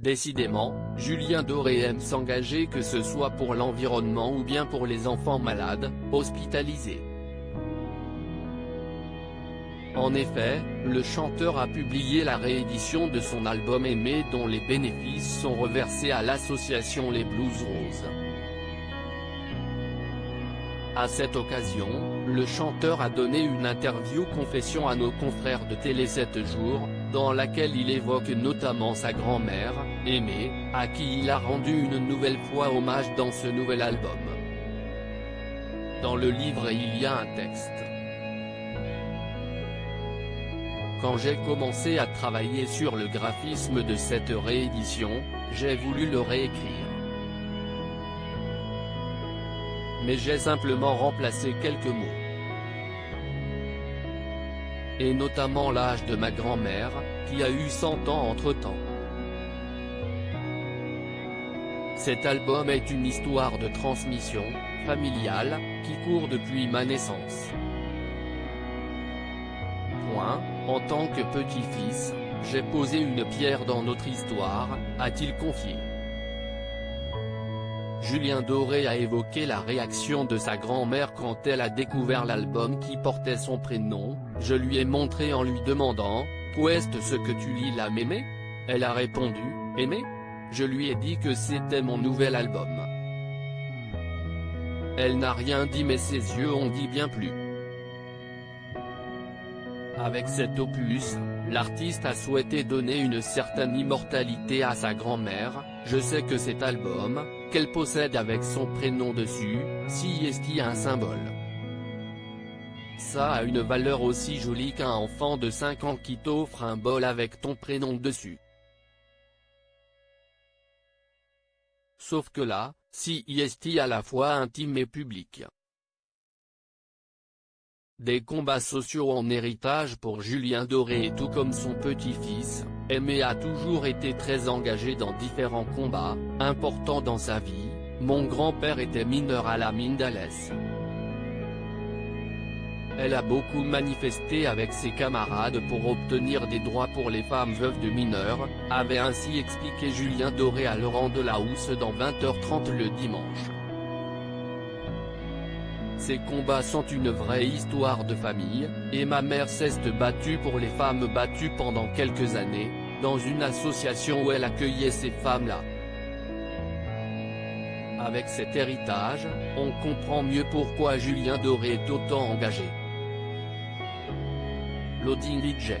Décidément, Julien Doré aime s'engager, que ce soit pour l'environnement ou bien pour les enfants malades, hospitalisés. En effet, le chanteur a publié la réédition de son album Aimer, dont les bénéfices sont reversés à l'association Les Blues Roses. À cette occasion, le chanteur a donné une interview confession à nos confrères de Télé 7 jours, dans laquelle il évoque notamment sa grand-mère, Aimée, à qui il a rendu une nouvelle fois hommage dans ce nouvel album. Dans le livre il y a un texte. Quand j'ai commencé à travailler sur le graphisme de cette réédition, j'ai voulu le réécrire. Mais j'ai simplement remplacé quelques mots. Et notamment l'âge de ma grand-mère, qui a eu 100 ans entre-temps. Cet album est une histoire de transmission familiale, qui court depuis ma naissance. En tant que petit-fils, j'ai posé une pierre dans notre histoire, a-t-il confié. Julien Doré a évoqué la réaction de sa grand-mère quand elle a découvert l'album qui portait son prénom. Je lui ai montré en lui demandant « Qu'est-ce ce que tu lis là, mémé ?» Elle a répondu « Aimé ?» Je lui ai dit que c'était mon nouvel album. Elle n'a rien dit, mais ses yeux ont dit bien plus. Avec cet opus, l'artiste a souhaité donner une certaine immortalité à sa grand-mère. Je sais que cet album, qu'elle possède avec son prénom dessus, si est un symbole. Ça a une valeur aussi jolie qu'un enfant de 5 ans qui t'offre un bol avec ton prénom dessus. Sauf que là, si est à la fois intime et public. Des combats sociaux en héritage pour Julien Doré, et tout comme son petit-fils, Aimé a toujours été très engagé dans différents combats importants dans sa vie. Mon grand-père était mineur à la mine d'Alès. Elle a beaucoup manifesté avec ses camarades pour obtenir des droits pour les femmes veuves de mineurs, avait ainsi expliqué Julien Doré à Laurent Delahousse dans 20h30 le dimanche. Ces combats sont une vraie histoire de famille, et ma mère s'est battue pour les femmes battues pendant quelques années, dans une association où elle accueillait ces femmes-là. Avec cet héritage, on comprend mieux pourquoi Julien Doré est autant engagé. Loading DJ.